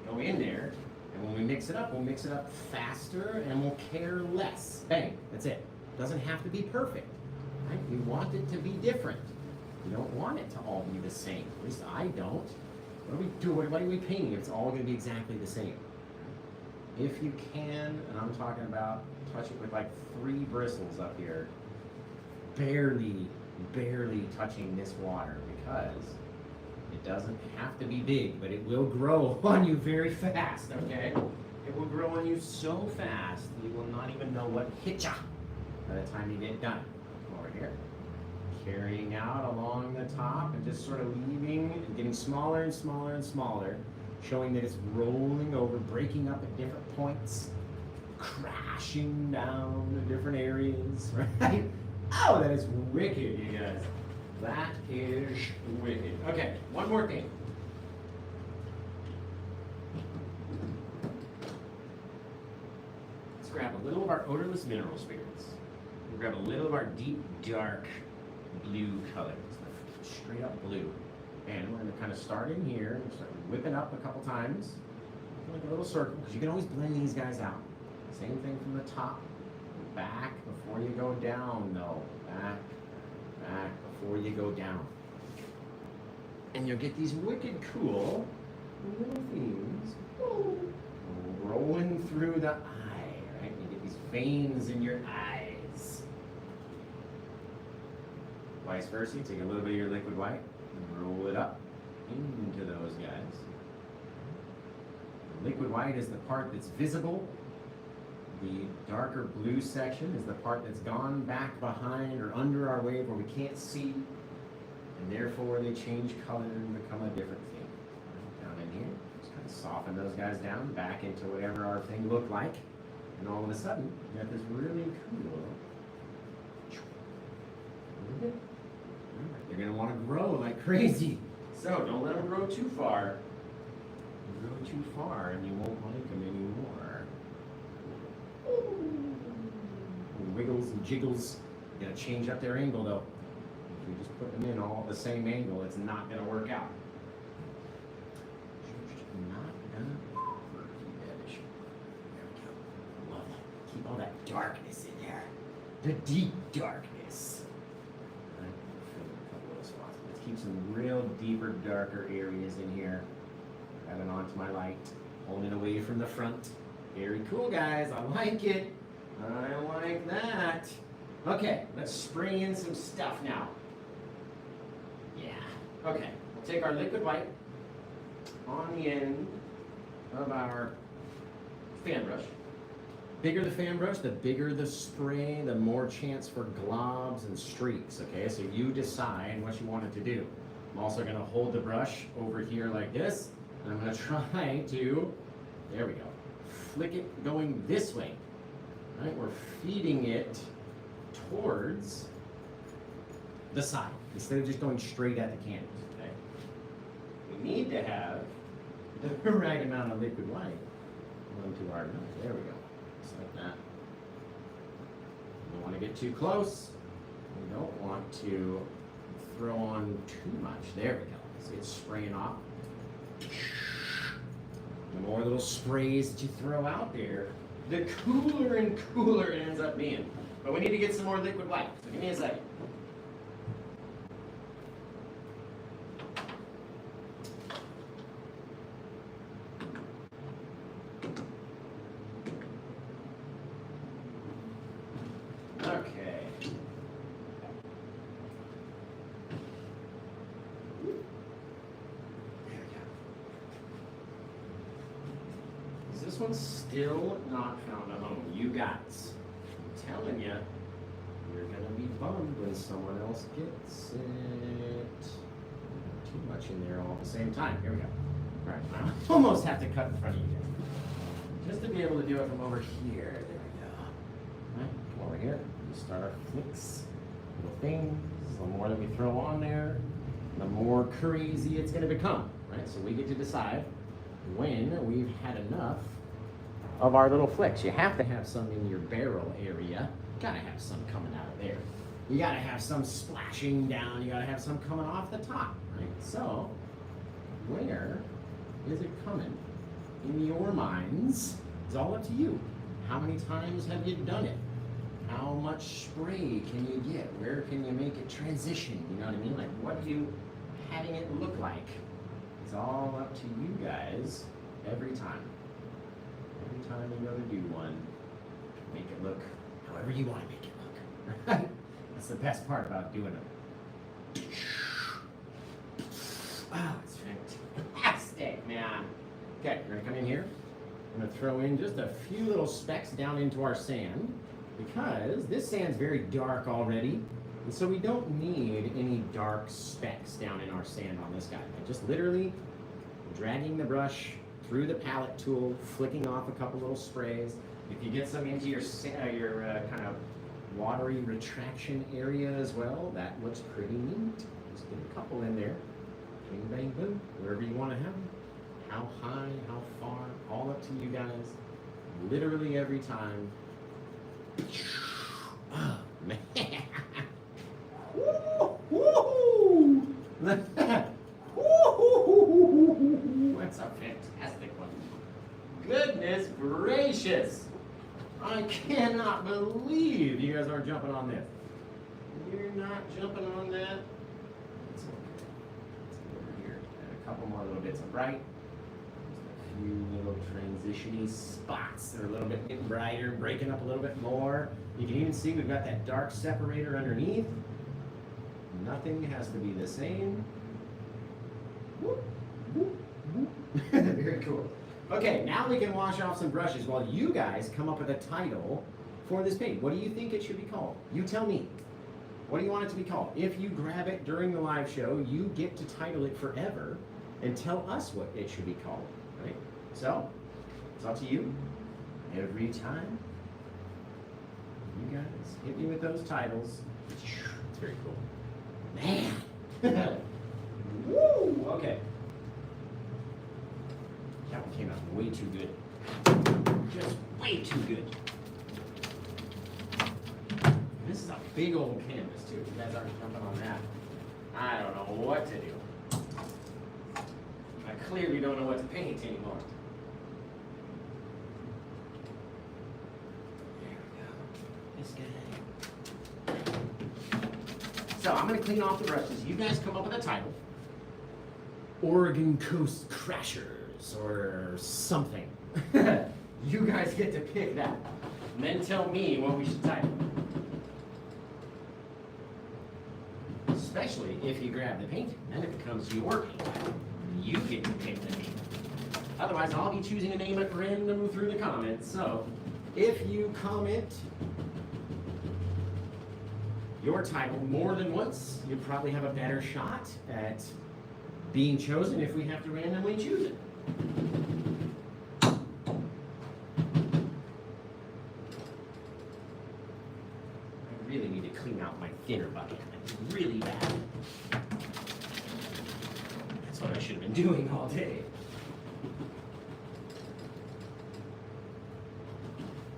Go in there, and when we mix it up, we'll mix it up faster and we'll care less. Bang. That's it. Doesn't have to be perfect. Right? We want it to be different. We don't want it to all be the same. At least I don't. What do we do? What are we painting if it's all going to be exactly the same? If you can, and I'm talking about, touch it with like 3 bristles up here, barely touching this water, because it doesn't have to be big, but it will grow on you very fast, okay? It will grow on you so fast, you will not even know what hit ya by the time you get done. Over here. Carrying out along the top and just sort of leaving, getting smaller and smaller and smaller, showing that it's rolling over, breaking up at different points, crashing down to different areas, right? Oh, that is wicked, you guys. That is wicked. Okay, one more thing. Let's grab a little of our odorless mineral spirits. We'll grab a little of our deep, dark blue color. It's like straight up blue. And we're going to kind of start in here and start whipping up a couple times. Like a little circle, because you can always blend these guys out. Same thing from the top. Back before you go down, though. Back before you go down. And you'll get these wicked cool little things rolling through the eye, right? You get these veins in your eyes. Vice versa, you take a little bit of your liquid white and roll it up into those guys. The liquid white is the part that's visible. The darker blue section is the part that's gone back behind or under our wave where we can't see, and therefore they change color and become a different thing. Down in here, just kind of soften those guys down back into whatever our thing looked like, and all of a sudden, you got this really cool. They're going to want to grow like crazy, so don't let them grow too far. If you grow too far, and you won't like them anymore. Wiggles and jiggles. You gotta change up their angle though. If you just put them in all the same angle, it's not gonna work out. Not gonna work. There we go. Love that. Keep all that darkness in there. The deep darkness. Right. Fill a couple of spots. Let's keep some real deeper, darker areas in here. Grabbing onto my light. Pulling it away from the front. Very cool, guys. I like it. I like that. Okay, let's spray in some stuff now. Yeah. Okay, we'll take our liquid white on the end of our fan brush. Bigger the fan brush, the bigger the spray, the more chance for globs and streaks, okay? So you decide what you want it to do. I'm also gonna hold the brush over here like this, and I'm gonna try to, there we go, flick it going this way. Right, we're feeding it towards the side instead of just going straight at the canvas. Okay, we need to have the right amount of liquid white onto our nose. There we go, just like that. We don't want to get too close. We don't want to throw on too much. There we go. See it spraying off. The more little sprays that you throw out there, the cooler and cooler it ends up being. But we need to get some more liquid white. So give me a second. Okay. This one's still not found a home. You guys, I'm telling you, you're gonna be bummed when someone else gets it. Too much in there all at the same time. Here we go. All right, I almost have to cut in front of you guys. Just to be able to do it from over here. There we go. All right, come over here. We start our flicks, little things. The more that we throw on there, the more crazy it's gonna become, right? So we get to decide when we've had enough of our little flicks. You have to have some in your barrel area. You gotta have some coming out of there. You gotta have some splashing down. You gotta have some coming off the top, right? So, where is it coming? In your minds, it's all up to you. How many times have you done it? How much spray can you get? Where can you make it transition? You know what I mean? Like, what are you having it look like? It's all up to you guys every time. Every time you go to do one, make it look however you want to make it look. Right? That's the best part about doing it. Wow, it's fantastic, man. Okay, we're gonna come in here. I'm gonna throw in just a few little specks down into our sand because this sand's very dark already. And so we don't need any dark specks down in our sand on this guy. I'm just literally dragging the brush through the palette tool, flicking off a couple little sprays. If you get some into your kind of watery retraction area as well, that looks pretty neat. Just get a couple in there. Bing, bang, boom. Wherever you want to have them. How high, how far, all up to you guys. Literally every time. Oh, man. Woo! That's a fantastic one. Goodness gracious. I cannot believe you guys aren't jumping on this. You're not jumping on that. Let's over here. And a couple more little bits of bright. Just a few little transition-y spots that are a little bit getting brighter, breaking up a little bit more. You can even see we've got that dark separator underneath. Nothing has to be the same. Whoop, whoop, whoop. Very cool. Okay, now we can wash off some brushes while you guys come up with a title for this paint. What do you think it should be called? You tell me. What do you want it to be called? If you grab it during the live show, you get to title it forever and tell us what it should be called, right? So, it's up to you. Every time, you guys hit me with those titles. It's very cool. Man! Woo! Okay. That one came out way too good. Just way too good. This is a big old canvas too. You guys aren't jumping on that. I don't know what to do. I clearly don't know what to paint anymore. There we go. This guy. So I'm going to clean off the brushes. You guys come up with a title. Oregon Coast Crashers or something. You guys get to pick that. And then tell me what we should title. Especially if you grab the painting. Then it becomes your painting. You get to pick the name. Otherwise, I'll be choosing a name at random through the comments. So, if you comment your title more than once, you probably have a better shot at being chosen if we have to randomly choose it. I really need to clean out my thinner bucket. It's really bad. That's what I should have been doing all day.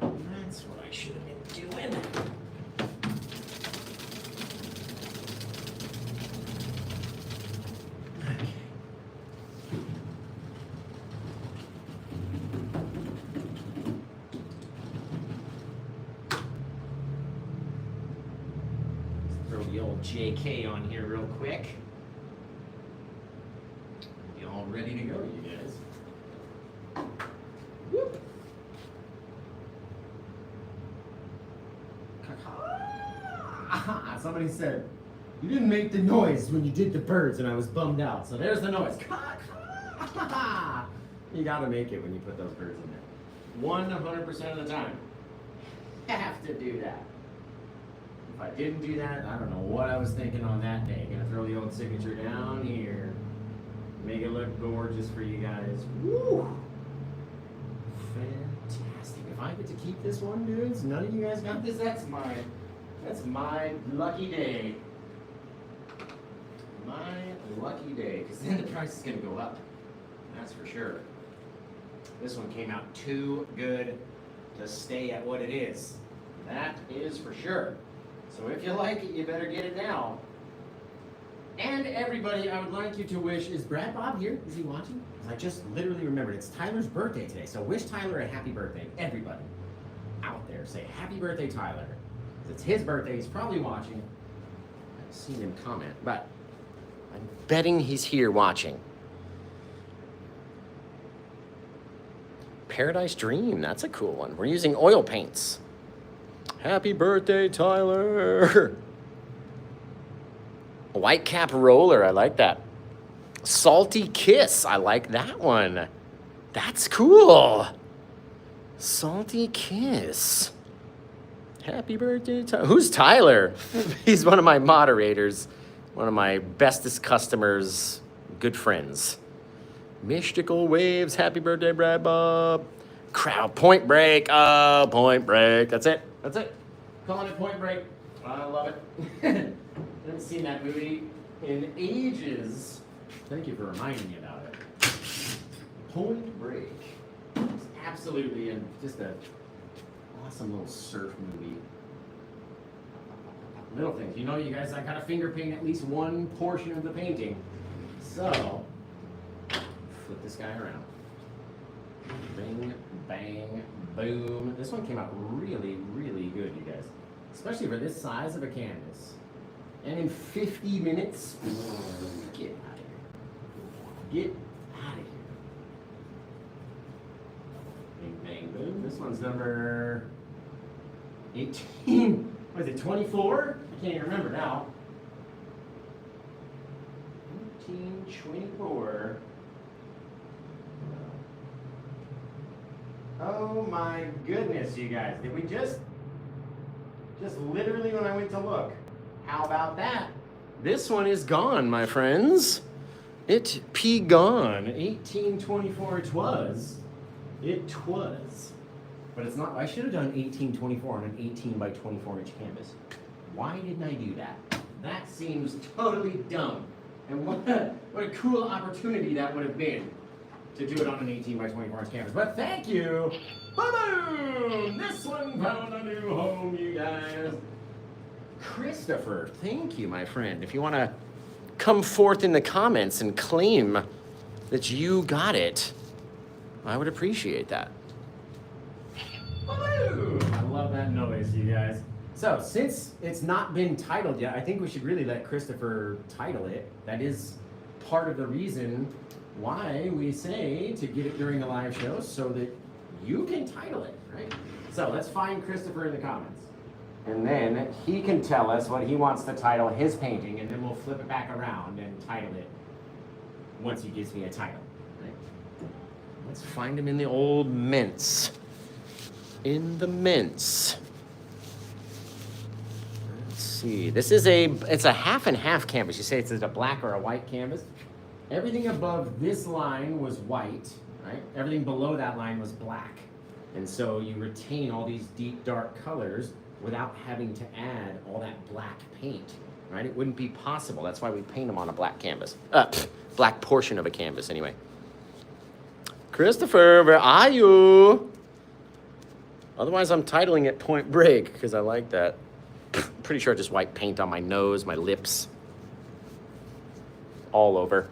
That's what I should have been doing. JK on here real quick. Be all ready to go, you guys. Whoop. Somebody said, you didn't make the noise when you did the birds, and I was bummed out. So there's the noise. You gotta make it when you put those birds in there. 100% of the time. Have to do that. If I didn't do that, I don't know what I was thinking on that day. Gonna throw the old signature down here. Make it look gorgeous for you guys. Woo! Fantastic. If I get to keep this one, dudes, none of you guys got this, that's my lucky day. My lucky day. Because then the price is gonna go up. That's for sure. This one came out too good to stay at what it is. That is for sure. So if you like it, you better get it now. And everybody, I would like you to wish, is Brad Bob here? Is he watching? I just literally remembered, it's Tyler's birthday today. So wish Tyler a happy birthday. Everybody out there, say happy birthday, Tyler. It's his birthday, he's probably watching. I've seen him comment, but I'm betting he's here watching. Paradise Dream, that's a cool one. We're using oil paints. Happy birthday, Tyler. White Cap Roller, I like that. Salty Kiss, I like that one. That's cool. Salty Kiss. Happy birthday, Tyler. Who's Tyler? He's one of my moderators, one of my bestest customers, good friends. Mystical Waves, happy birthday, Brad Bob. Crowd, Point Break, oh, Point Break. That's it. That's it. Calling it Point Break. I love it. Haven't seen that movie in ages. Thank you for reminding me about it. Point Break. It's absolutely just a awesome little surf movie. Little things. You know, you guys, I gotta finger paint at least one portion of the painting. So, flip this guy around. Bing, bang, boom. This one came out really, really good, you guys. Especially for this size of a canvas. And in 50 minutes, get out of here. Get out of here. Bing, bang, boom. This one's number 18. What is it, 24? I can't even remember now. 1924. Oh my goodness, you guys. Did we just literally when I went to look. How about that? This one is gone, my friends. It gone. 1824 it was. It was. But it's not, I should have done 1824 on an 18 by 24 inch canvas. Why didn't I do that? That seems totally dumb. And what a cool opportunity that would have been to do it on an 18 by 24 inch canvas. But thank you. Boom! This one found a new home, you guys. Christopher, thank you, my friend. If you want to come forth in the comments and claim that you got it, I would appreciate that. Woo! I love that noise, you guys. So, since it's not been titled yet, I think we should really let Christopher title it. That is part of the reason why we say to get it during the live show, so that you can title it, right? So, let's find Christopher in the comments. And then he can tell us what he wants to title his painting, and then we'll flip it back around and title it once he gives me a title. Right? Let's find him in the old mints. In the mints. Let's see. This is it's a half and half canvas. You say it's a black or a white canvas. Everything above this line was white, right? Everything below that line was black. And so you retain all these deep, dark colors without having to add all that black paint, right? It wouldn't be possible. That's why we paint them on a black canvas. Black portion of a canvas, anyway. Christopher, where are you? Otherwise, I'm titling it Point Break, because I like that. Pretty sure just white paint on my nose, my lips. All over.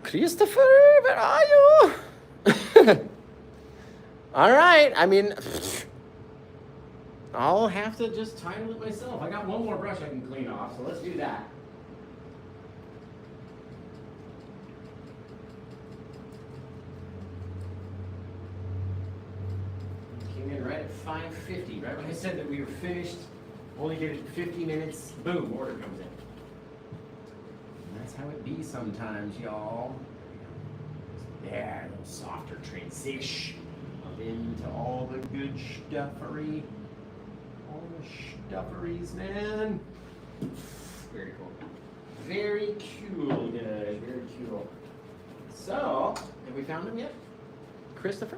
Christopher, where are you? All right, I mean, I'll have to just title it myself. I got one more brush I can clean off, so let's do that. Came in right at 5:50, right when I said that we were finished. Only did it 50 minutes, boom, order comes in. And that's how it be sometimes, y'all. There, a little softer transition. Into all the good stuffery. All the stufferys, man. Very cool. Very cool, guys. Very cool. So, have we found him yet? Christopher?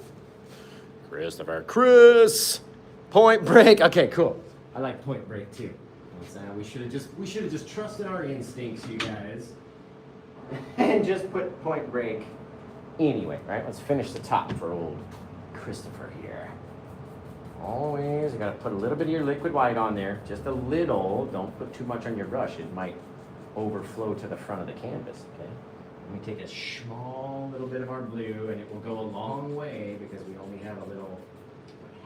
Chris! Point Break. Okay, cool. I like Point Break too. We should have just trusted our instincts, you guys. And just put Point Break anyway, right? Let's finish the top for old Christopher here. Always, you gotta put a little bit of your liquid white on there, just a little. Don't put too much on your brush; it might overflow to the front of the canvas. Okay. Let me take a small little bit of our blue, and it will go a long way because we only have a little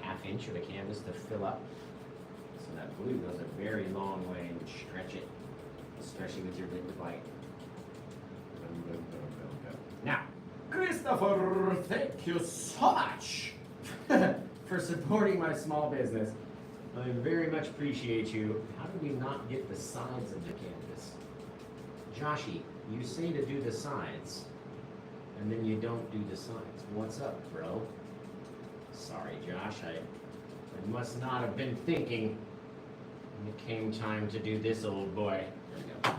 half-inch of a canvas to fill up. So that blue goes a very long way and stretch it, especially with your liquid white. Now, Christopher, thank you so much for supporting my small business. I very much appreciate you. How do we not get the sides of the canvas? Joshy, you say to do the sides, and then you don't do the sides. What's up, bro? Sorry, Josh, I must not have been thinking when it came time to do this old boy. There we go.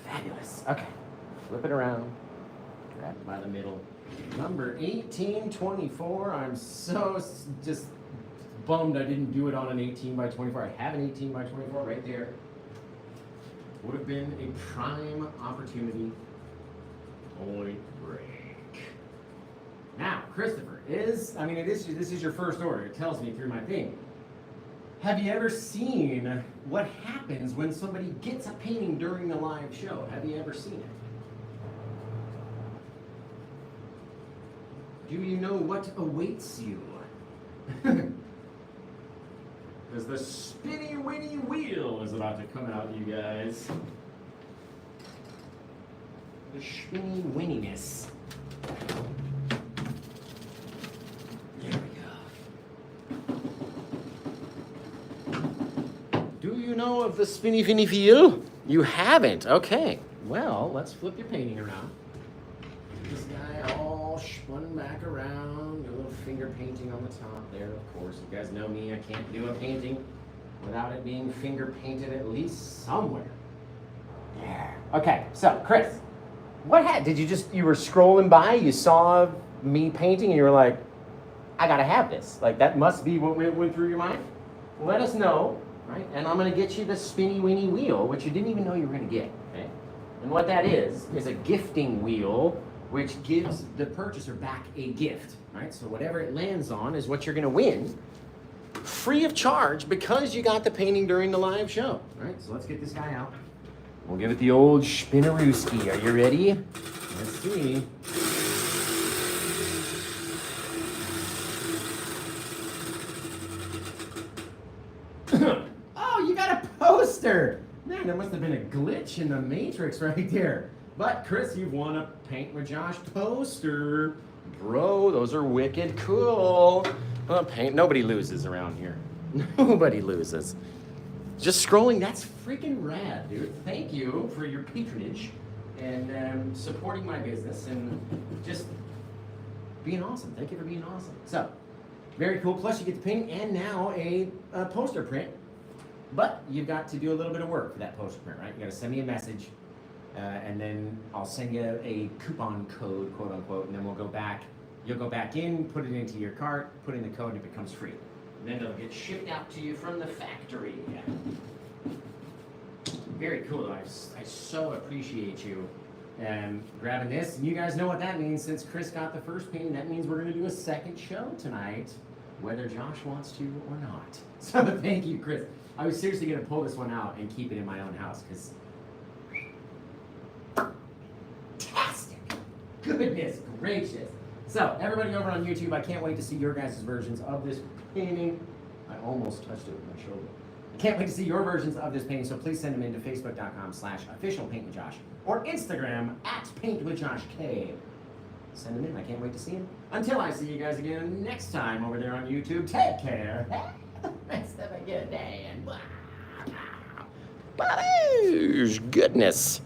Fabulous. Okay, flip it around. Grab it by the middle. Number 1824. I'm so just bummed I didn't do it on an 18 by 24. I have an 18 by 24 right there. Would have been a prime opportunity. Point Break. Now, Christopher, this is your first order. It tells me through my thing. Have you ever seen what happens when somebody gets a painting during the live show? Have you ever seen it? Do you know what awaits you? Because the spinny winny wheel is about to come out, you guys. The spinny winniness. There we go. Do you know of the spinny finny wheel? You haven't. Okay. Well, let's flip your painting around. This guy all spun back around. A little finger painting on the top there, of course. You guys know me. I can't do a painting without it being finger painted at least somewhere. There. Okay, so Chris, what did you were scrolling by, you saw me painting, and you were like, I gotta have this. Like, that must be what went through your mind? Let us know, right? And I'm gonna get you the spinny winny wheel, which you didn't even know you were gonna get, okay? And what that is a gifting wheel, which gives the purchaser back a gift, right? So whatever it lands on is what you're gonna win, free of charge, because you got the painting during the live show, right? So let's get this guy out. We'll give it the old spinnerooski. Are you ready? Let's see. Oh, you got a poster! Man, there must have been a glitch in the matrix right there. But Chris, you've won a Paint with Josh poster. Bro, those are wicked cool. Nobody loses around here. Nobody loses. Just scrolling, that's freaking rad, dude. Thank you for your patronage and supporting my business and just being awesome. Thank you for being awesome. So, very cool. Plus, you get the painting and now a poster print. But you've got to do a little bit of work for that poster print, right? You got to send me a message, and then I'll send you a coupon code, quote unquote, and then we'll go back. You'll go back in, put it into your cart, put in the code, and it becomes free. And then it'll get shipped out to you from the factory. Very cool. I so appreciate you grabbing this. And you guys know what that means. Since Chris got the first painting, that means we're going to do a second show tonight, whether Josh wants to or not. So thank you, Chris. I was seriously going to pull this one out and keep it in my own house because fantastic. Goodness gracious. So everybody over on YouTube, I can't wait to see your guys' versions of this painting. I almost touched it with my shoulder. I can't wait to see your versions of this painting, so please send them in to facebook.com/officialpaintwithjosh or Instagram @paintwithjoshk. Send them in. I can't wait to see them. Until I see you guys again next time over there on YouTube, take care. Next time I get a day and goodness.